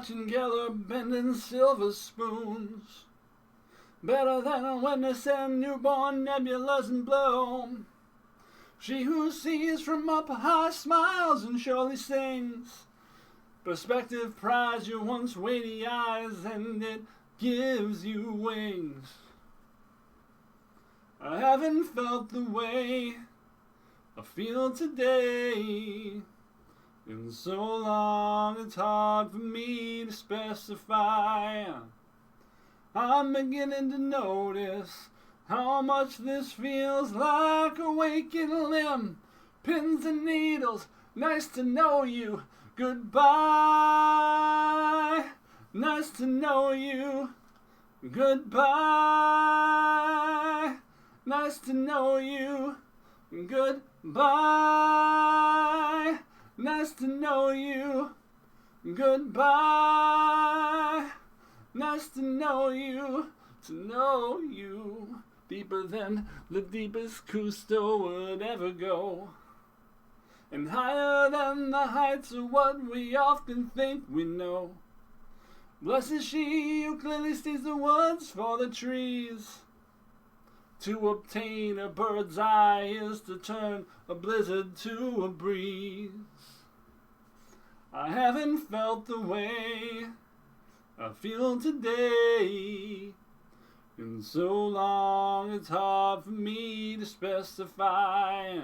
watching Geller bending silver spoons. Better than when they send newborn nebulas in bloom. She who sees from up high smiles and surely sings. Perspective pries your once weighty eyes, and it gives you wings. I haven't felt the way I feel today in so long, it's hard for me to specify. I'm beginning to notice how much this feels like a waking limb. Pins and needles, nice to know you. Goodbye, nice to know you. Goodbye, nice to know you. Goodbye, nice to know you. Goodbye, nice to know you. To know you deeper than the deepest Cousteau would ever go. And higher than the heights of what we often think we know. Blessed is she who clearly sees the woods for the trees. To obtain a bird's eye is to turn a blizzard to a breeze. I haven't felt the way I feel today in so long, it's hard for me to specify.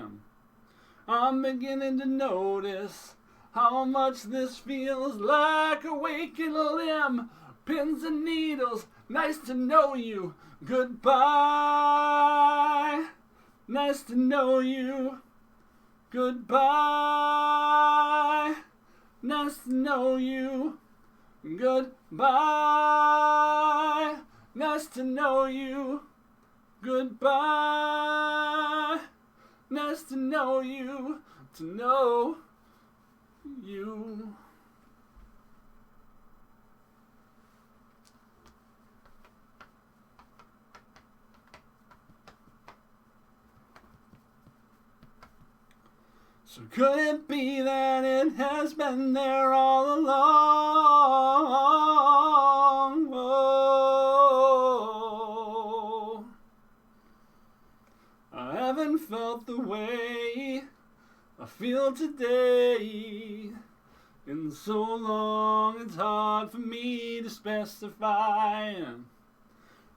I'm beginning to notice how much this feels like a waking limb. Pins and needles, nice to know you. Goodbye, nice to know you. Goodbye, nice to know you. Goodbye, nice to know you. Goodbye, nice to know you. To know you. So could it be that it has been there all along? Oh, I haven't felt the way I feel today in so long, it's hard for me to specify.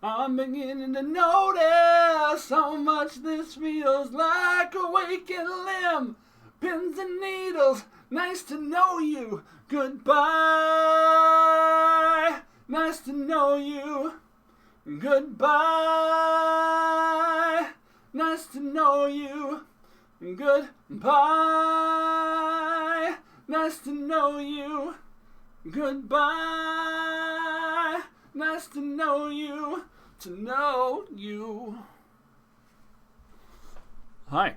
I'm beginning to notice how much this feels like a waking limb. Pins and needles, nice to know you. Goodbye, nice to know you. Goodbye, nice to know you. Goodbye, nice to know you. Goodbye, nice to know you. To know you. Hi.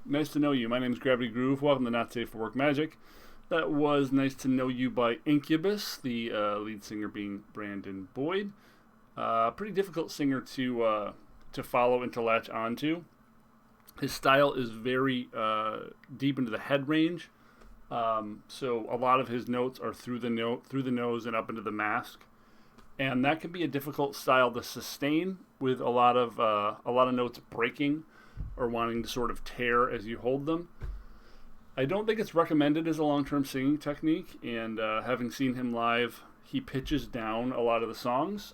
Nice to know you. My name is Gravity Groove. Welcome to Not Safe for Work Magic. That was Nice to Know You by Incubus, the lead singer being Brandon Boyd. Pretty difficult singer to follow and to latch onto. His style is very deep into the head range, so a lot of his notes are through the nose and up into the mask, and that can be a difficult style to sustain with a lot of notes breaking or wanting to sort of tear as you hold them. I don't think it's recommended as a long-term singing technique, and having seen him live, he pitches down a lot of the songs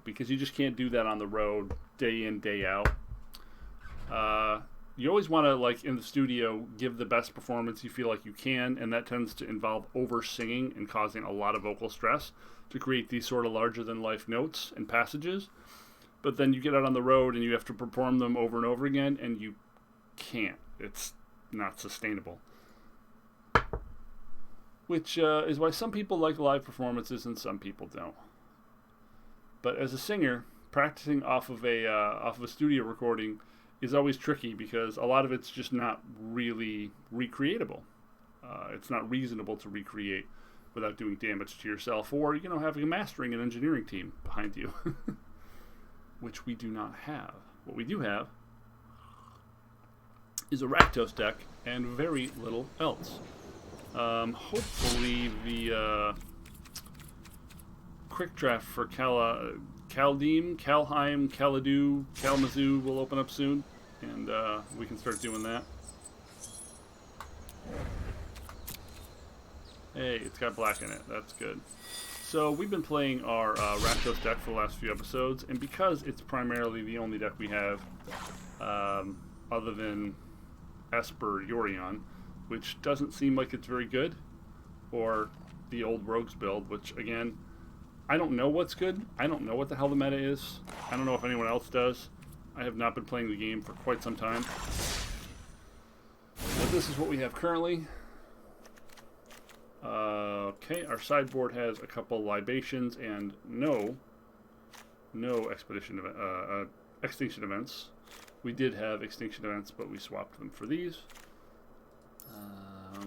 because you just can't do that on the road day in, day out. You always want to, like in the studio, give the best performance you feel like you can, and that tends to involve over-singing and causing a lot of vocal stress to create these sort of larger-than-life notes and passages. But then you get out on the road and you have to perform them over and over again, and you can't. It's not sustainable. Which is why some people like live performances and some people don't. But as a singer, practicing off of a studio recording is always tricky because a lot of it's just not really recreatable. It's not reasonable to recreate without doing damage to yourself, or having a mastering and engineering team behind you. Which we do not have. What we do have is a Rakdos deck and very little else. Hopefully the quick draft for Kaldheim, Kalamazoo will open up soon, and we can start doing that. Hey, it's got black in it. That's good. So we've been playing our Rakdos deck for the last few episodes, and because it's primarily the only deck we have, other than Esper Yorion, which doesn't seem like it's very good, or the old Rogues build, which again, I don't know what's good. I don't know what the hell the meta is. I don't know if anyone else does. I have not been playing the game for quite some time. But this is what we have currently. Okay, our sideboard has a couple libations and no extinction events. We did have extinction events, but we swapped them for these.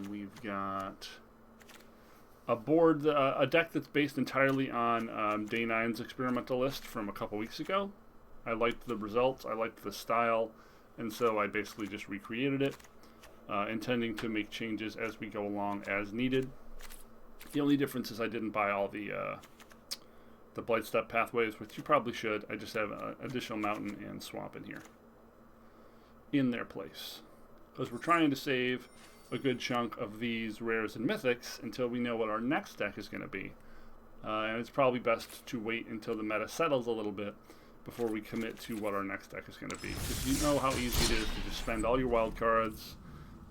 We've got a board, a deck that's based entirely on Day 9's experimental list from a couple weeks ago. I liked the results, I liked the style, and so I basically just recreated it, intending to make changes as we go along as needed. The only difference is I didn't buy all the Blightstep pathways, which you probably should. I just have an additional mountain and swamp in here, in their place, because we're trying to save a good chunk of these rares and mythics until we know what our next deck is going to be. And it's probably best to wait until the meta settles a little bit before we commit to what our next deck is going to be. Because you know how easy it is to just spend all your wild cards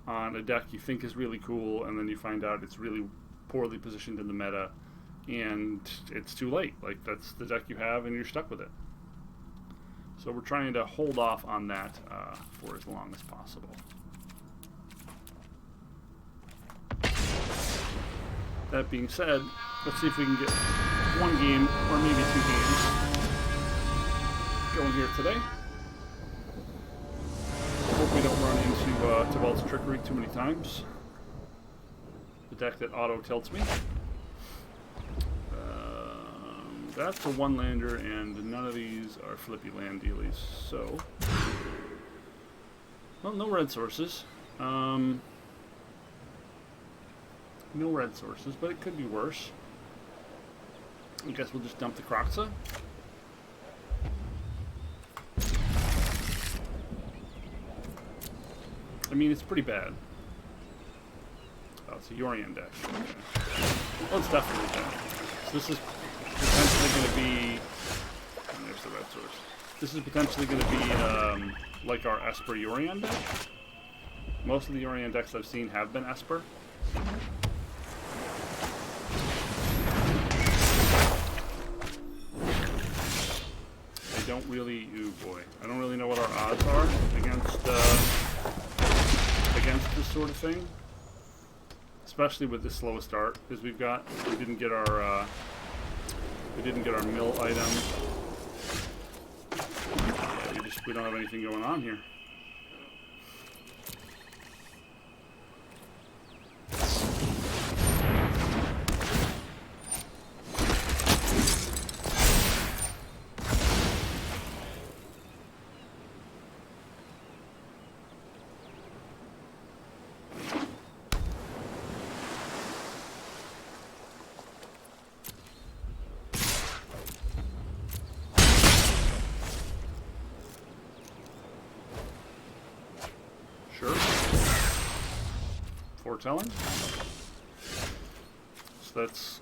on a deck you think is really cool, and then you find out it's really poorly positioned in the meta, and it's too late. Like, that's the deck you have, and you're stuck with it. So we're trying to hold off on that for as long as possible. That being said, let's see if we can get one game, or maybe 2 games, going here today. Hope we don't run into Tibalt's Trickery too many times. The deck that auto-tilts me. That's a 1-lander, and none of these are flippy land dealies, so... Well, no red sources. No red sources, but it could be worse. I guess we'll just dump the Kroxa. I mean, it's pretty bad. Oh, it's a Yorion deck. Okay. Well, it's definitely bad. So this is potentially going to be... And there's the red source. This is potentially going to be like our Esper Yorion deck. Most of the Yorion decks I've seen have been Esper. I don't really... Ooh, boy. I don't really know what our odds are against this sort of thing. Especially with this slow start, because we didn't get our mill item. Yeah, we don't have anything going on here. Foretelling. So that's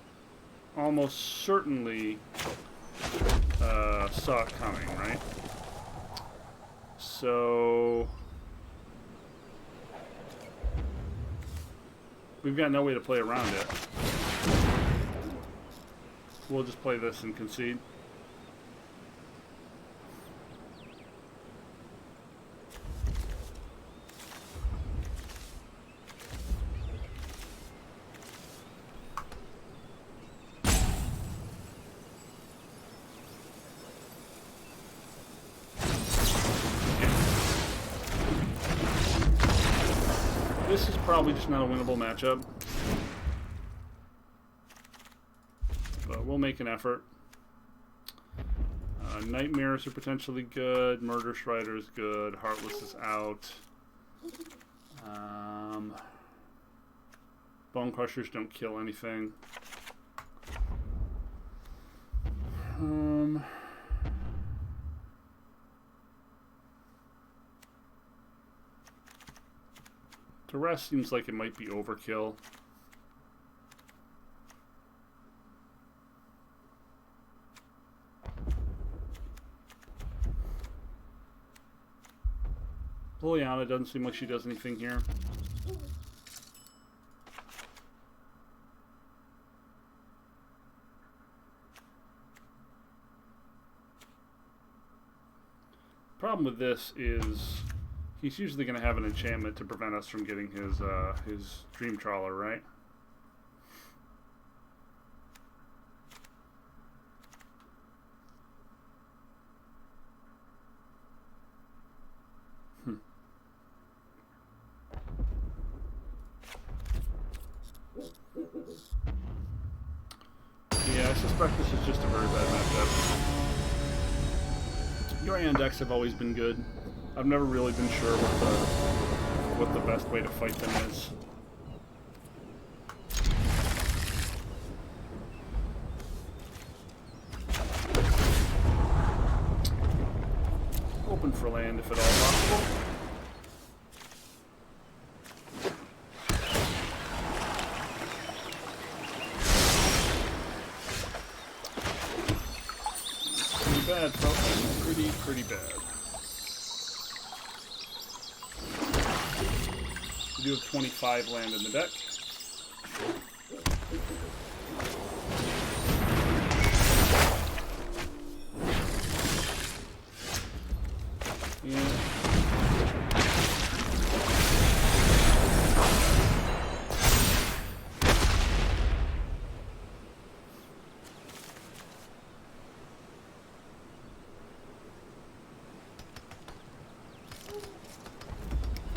almost certainly saw it coming, right? So we've got no way to play around it. We'll just play this and concede. This is probably just not a winnable matchup, but we'll make an effort. Nightmares are potentially good. Murder Strider is good. Heartless is out. Bone Crushers don't kill anything. The rest seems like it might be overkill. Liliana doesn't seem like she does anything here. Problem with this is he's usually going to have an enchantment to prevent us from getting his Dream Trawler, right? Yeah, I suspect this is just a very bad matchup. Yorion decks have always been good. I've never really been sure what the best way to fight them is. Open for land if at all possible. Bad, folks. Pretty bad. We do have 25 land in the deck. Yeah.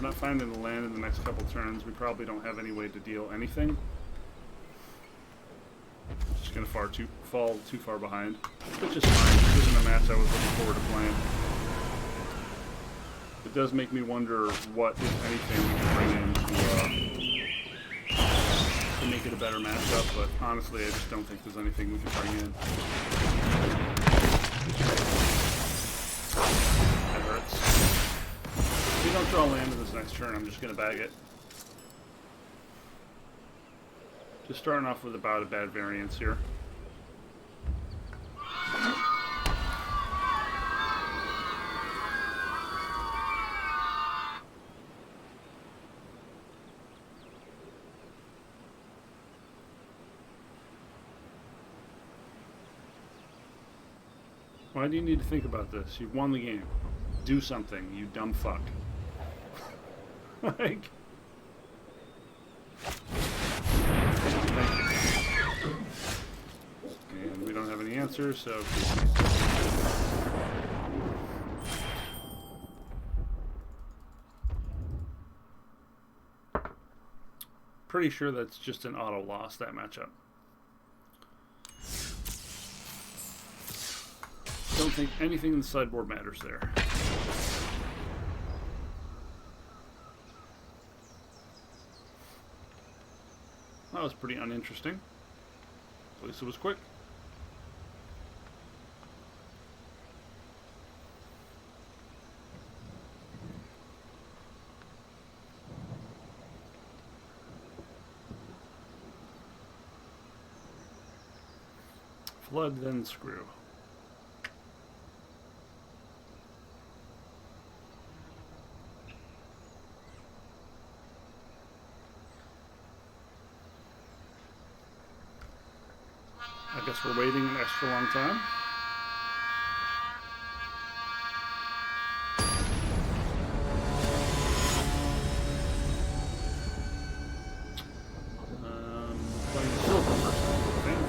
Not finding the land in the next couple turns. We probably don't have any way to deal anything. Just gonna fall too far behind, which is fine. This isn't a match I was looking forward to playing. It does make me wonder what, if anything, we can bring in to make it a better matchup. But honestly, I just don't think there's anything we can bring in. That hurts. If we don't draw land in this next turn, I'm just going to bag it. Just starting off with about a bad variance here. Why do you need to think about this? You've won the game. Do something, you dumb fuck. Like, and we don't have any answers, so pretty sure that's just an auto loss, that matchup. Don't think anything in the sideboard matters there. That was pretty uninteresting. At least it was quick. Flood, then screw. I guess we're waiting an extra long time. Playing the silver first, I think.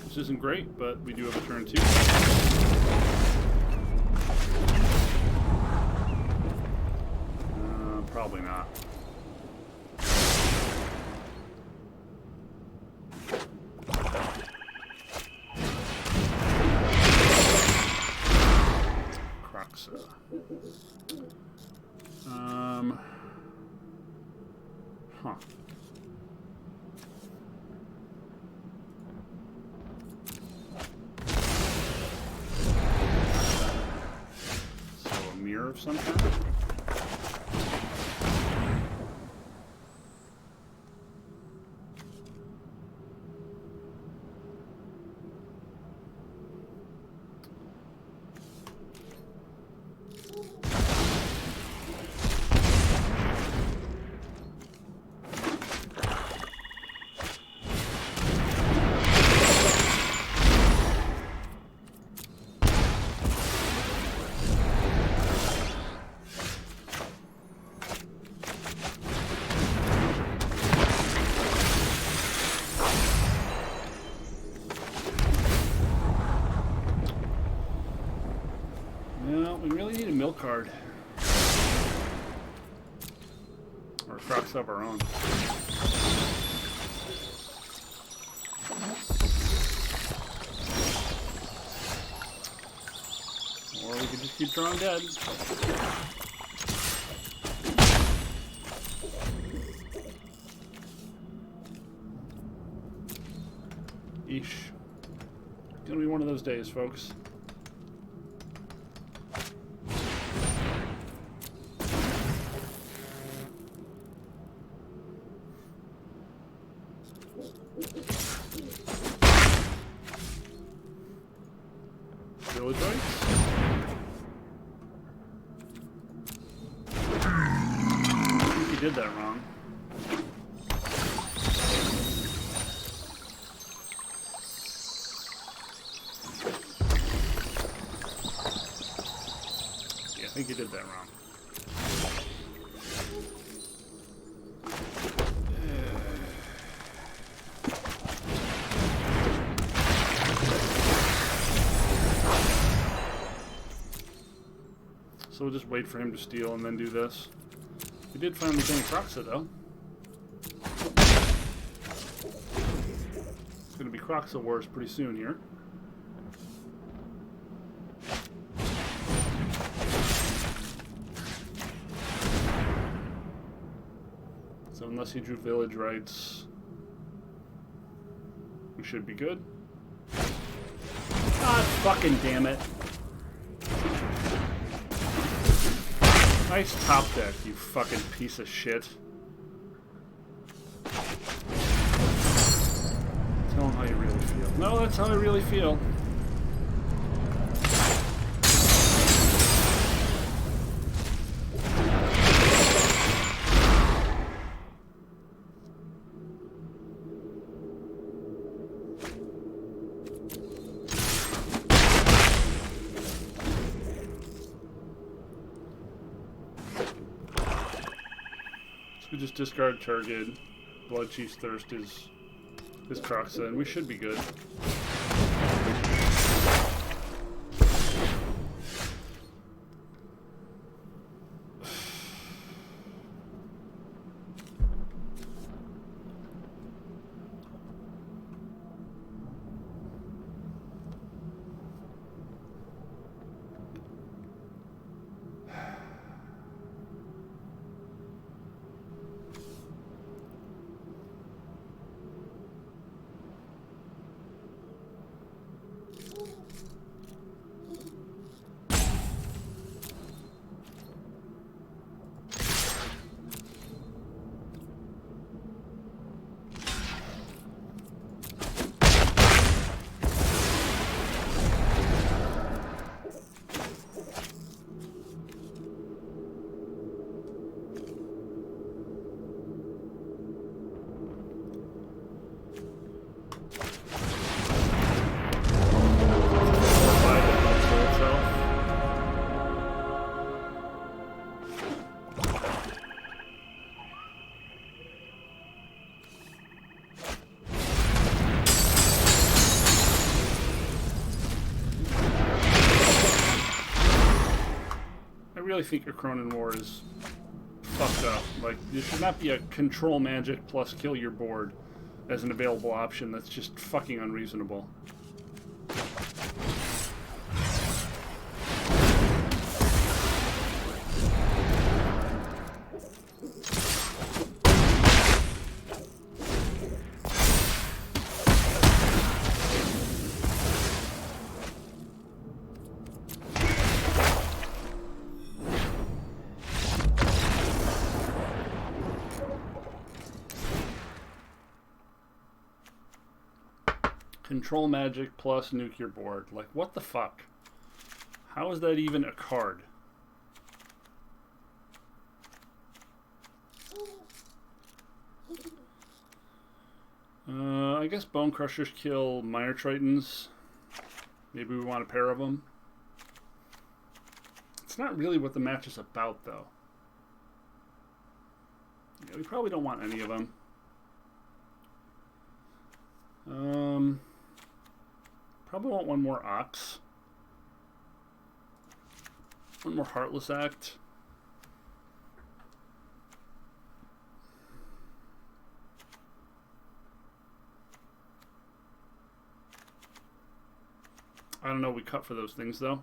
This isn't great, but we do have a turn 2. Probably not. Croxa. Huh. So a mirror of some kind? We really need a milk card. Or Crocs of our own. Or we could just keep drawing dead. Eesh. It's gonna be one of those days, folks. Village rights? I think you did that wrong. Yeah, I think you did that wrong. So we'll just wait for him to steal and then do this. We did finally gain Croxa though. It's gonna be Croxa Wars pretty soon here. So unless he drew village rights, we should be good. God fucking damn it. Nice top deck, you fucking piece of shit. Tell him how you really feel. No, that's how I really feel. We just discard target. Blood Chief's Thirst is Croxa, and we should be good. I really think your Cronin War is fucked up. Like, there should not be a control magic plus kill your board as an available option. That's just fucking unreasonable. Control magic plus nuke board. Like, what the fuck? How is that even a card? I guess Bone Crushers kill Minor Tritons. Maybe we want a pair of them. It's not really what the match is about, though. Yeah, we probably don't want any of them. Probably want one more Ox. One more Heartless Act. I don't know, we cut for those things though.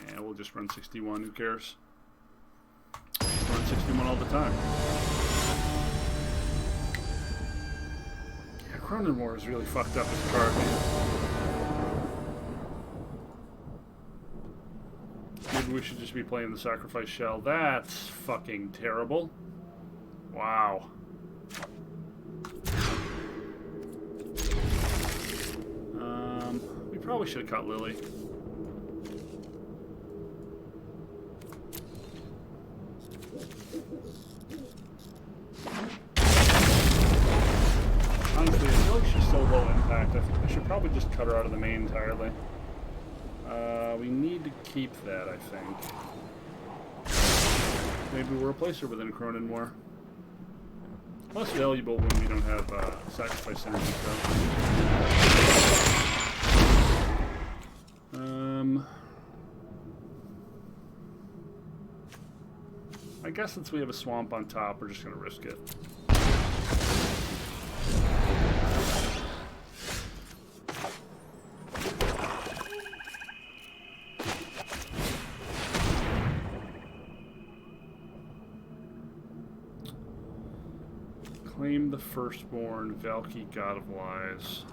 Yeah, we'll just run 61, who cares? Just run 61 all the time. Cronin War is really fucked up as a card, man. Maybe we should just be playing the Sacrifice Shell. That's fucking terrible. Wow. We probably should have cut Lily. Honestly, I feel like she's so low impact. I should probably just cut her out of the main entirely. We need to keep that, I think. Maybe we'll replace her with a Cronin War. Less valuable when we don't have sacrifice energy, though. I guess since we have a swamp on top, we're just going to risk it. Claim the Firstborn, Valky, God of Lies.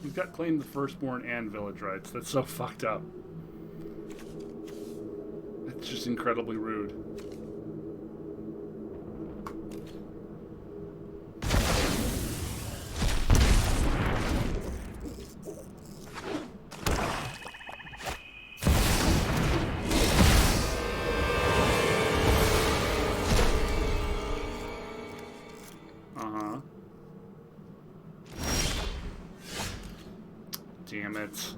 We've got Claim the Firstborn and Village Rights. That's so fucked up. It's just incredibly rude. Damn it.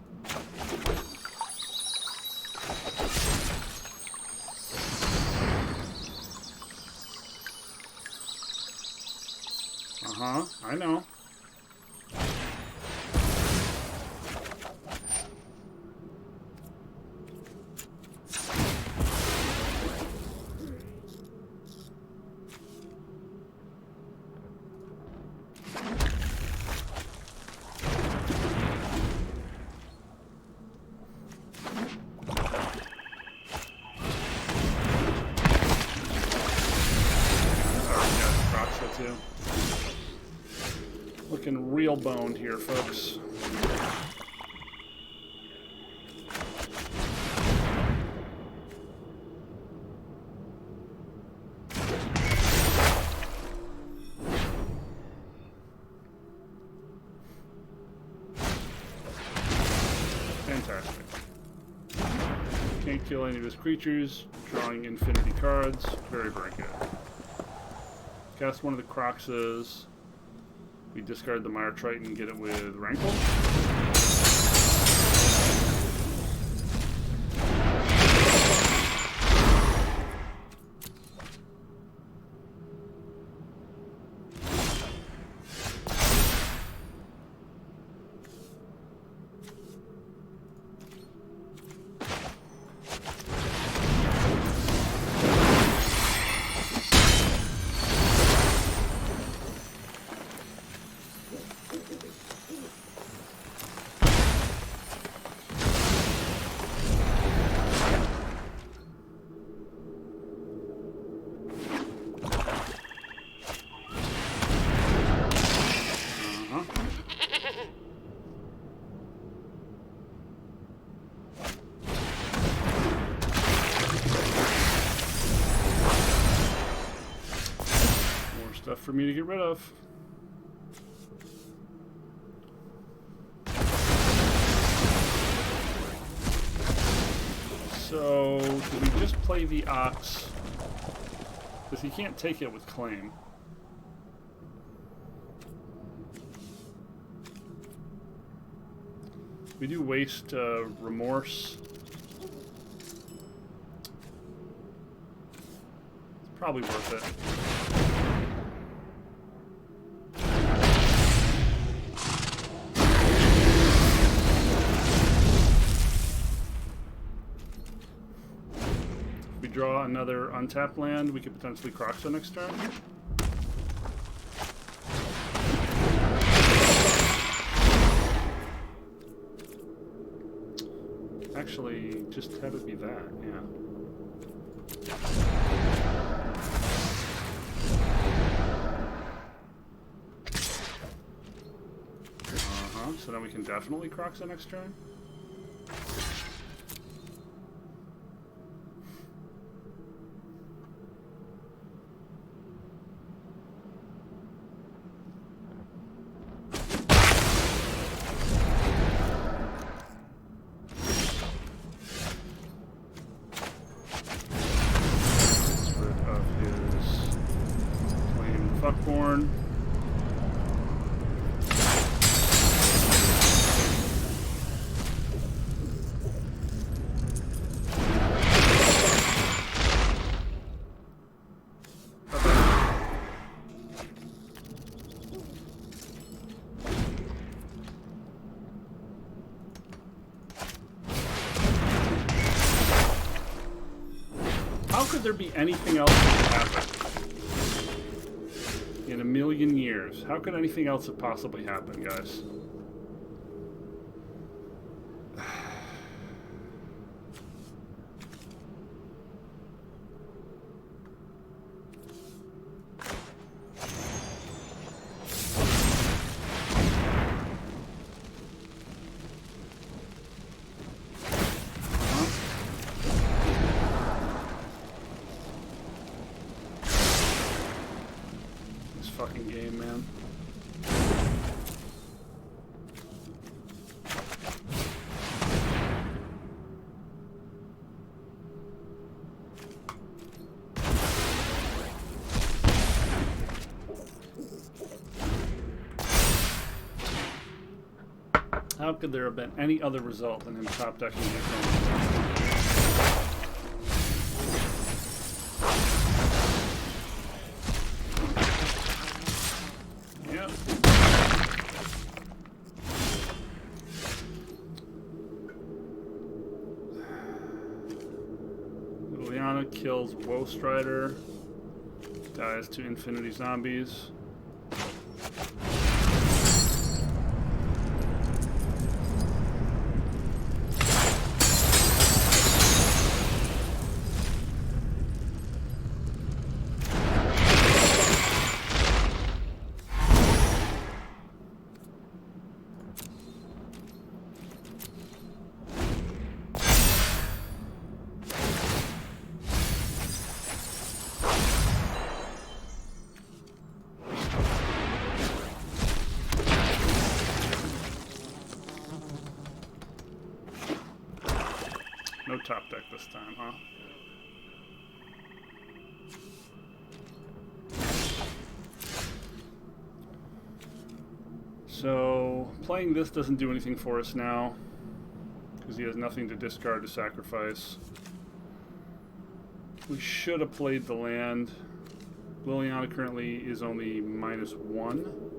I know. Looking real boned here, folks. Fantastic. Can't kill any of his creatures. Drawing infinity cards. Very, very good. Cast one of the Croxes. We discard the Mire Triton and get it with Rankle. for me to get rid of. So, do we just play the Ox? Because he can't take it with Claim. We do waste Remorse. It's probably worth it. If we draw another untapped land, we could potentially Croxa next turn. Actually, just have it be that, yeah. So then we can definitely Croxa next turn. Fuckborn. How could there be anything else that could happen? In a million years. How could anything else have possibly happened, guys? Fucking game, man. How could there have been any other result than him top decking his own? Kills Woe Strider, dies to Infinity Zombies. No top deck this time, huh? So, playing this doesn't do anything for us now, because he has nothing to discard to sacrifice. We should have played the land. Liliana currently is only -1.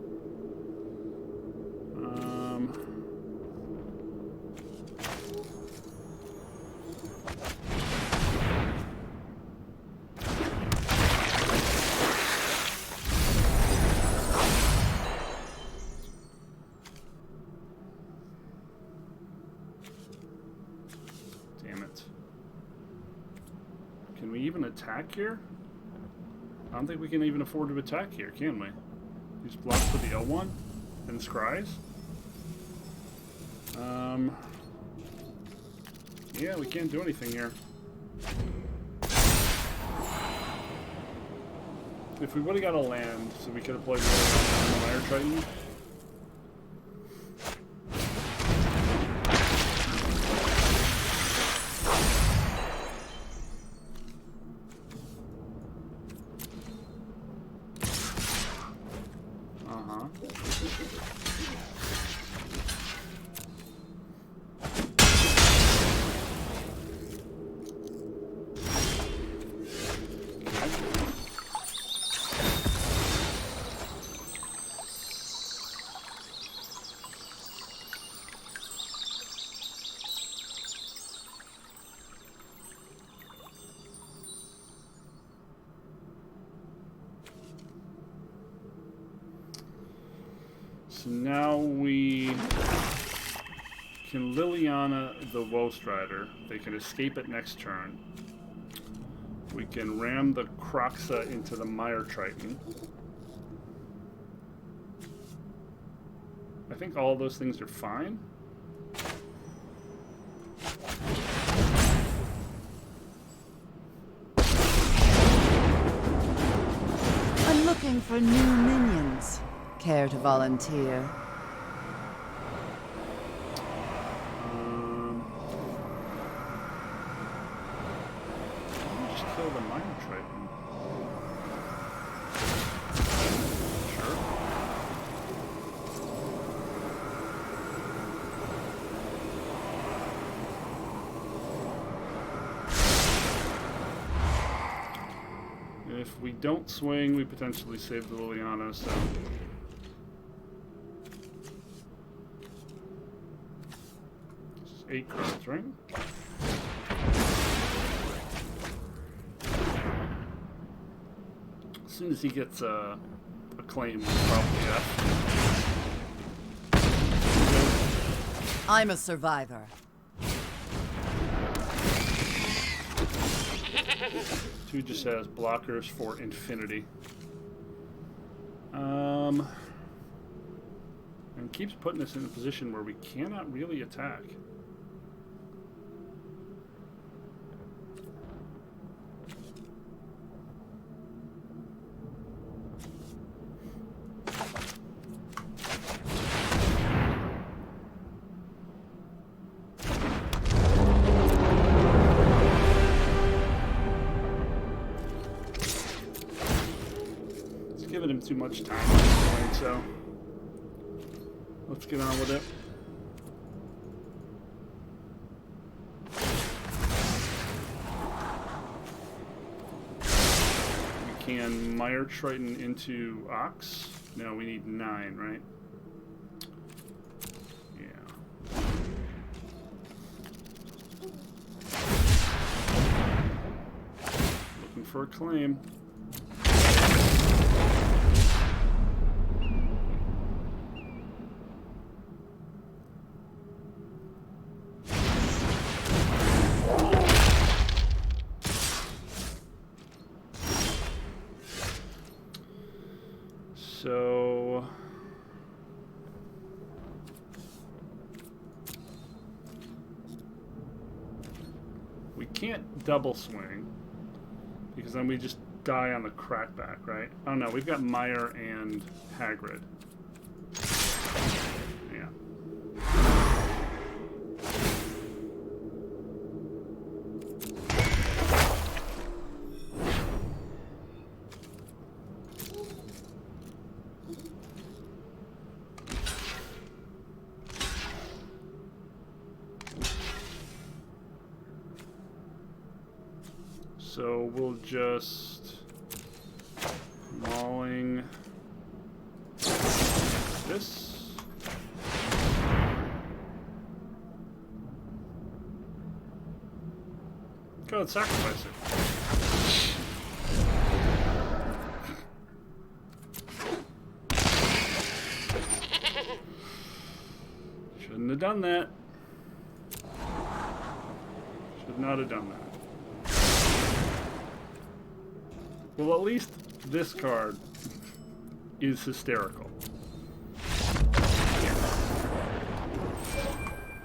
Can we even attack here? I don't think we can even afford to attack here, can we? Just block for the L1 and scries? Yeah, we can't do anything here. If we would have got a land, so we could have played the Mire Triton. So now we can Liliana the Woe Strider. They can escape it next turn. We can ram the Kroxa into the Mire Triton. I think all those things are fine. I'm looking for new minions. Care to volunteer? Just kill the Mire Triton. Sure. If we don't swing, we potentially save the Liliana, so... 8 cards, right? As soon as he gets a claim, probably I'm a survivor. 2 just has blockers for infinity. And keeps putting us in a position where we cannot really attack. Giving him too much time at this point, so let's get on with it. We can Mire Triton into Ox. No, we need 9, right? Yeah. Looking for a claim. So we can't double swing because then we just die on the crackback, right? Oh no, we've got Mire and Hagrid. Yeah. So we'll just mauling this. Go and sacrifice it. Shouldn't have done that. Should not have done that. Well, at least this card is hysterical.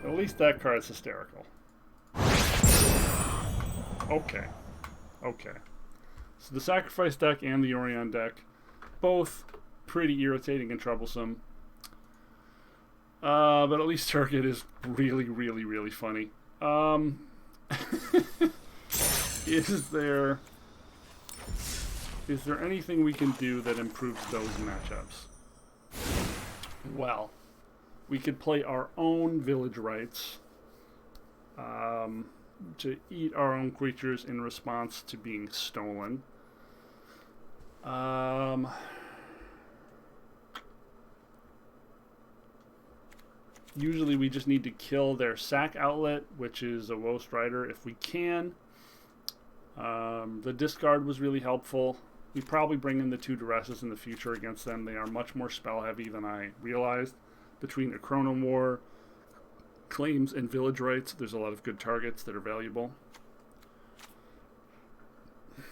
At least that card is hysterical. Okay. Okay. So the Sacrifice deck and the Yorion deck, both pretty irritating and troublesome. But at least Turget is really, really, really funny. Is there anything we can do that improves those matchups? Well, we could play our own village rights to eat our own creatures in response to being stolen. Usually we just need to kill their sack outlet, which is a Woest Rider if we can. The discard was really helpful. We probably bring in the 2 Duresses in the future against them. They are much more spell heavy than I realized. Between Chrono War, Claims, and Village Rights, there's a lot of good targets that are valuable. I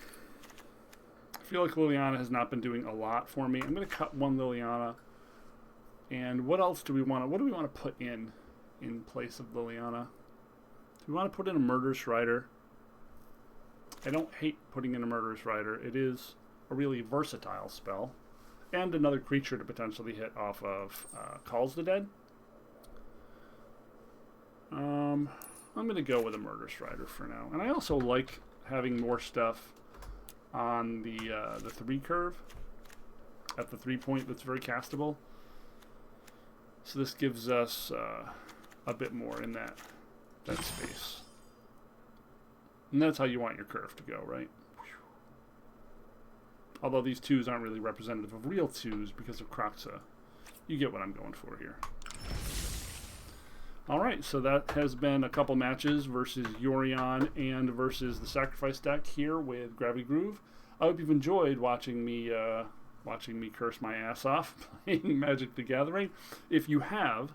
feel like Liliana has not been doing a lot for me. I'm going to cut 1 Liliana. And what else do we want to... What do we want to put in place of Liliana? Do we want to put in a Murderous Rider? I don't hate putting in a Murderous Rider. It is a really versatile spell. And another creature to potentially hit off of Calls the Dead. I'm going to go with a Murderous Rider for now. And I also like having more stuff on the 3 curve. At the 3 point that's very castable. So this gives us a bit more in that space. And that's how you want your curve to go, right? Although these 2s aren't really representative of real 2s because of Kroxa. You get what I'm going for here. Alright, so that has been a couple matches versus Yorion and versus the Sacrifice deck here with Gravity Groove. I hope you've enjoyed watching me curse my ass off playing Magic the Gathering. If you have,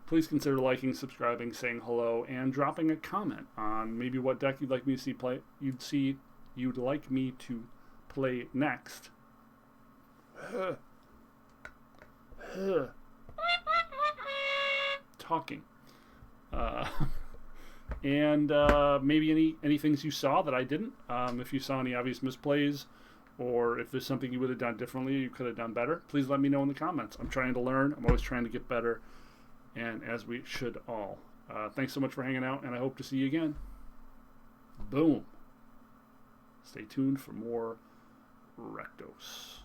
please consider liking, subscribing, saying hello, and dropping a comment on maybe what deck you'd like me to see play. You'd like me to play next. Talking. And maybe any things you saw that I didn't. If you saw any obvious misplays, or if there's something you would have done differently, you could have done better, please let me know in the comments. I'm trying to learn. I'm always trying to get better, and as we should all. Thanks so much for hanging out, and I hope to see you again. Boom. Stay tuned for more Rakdos.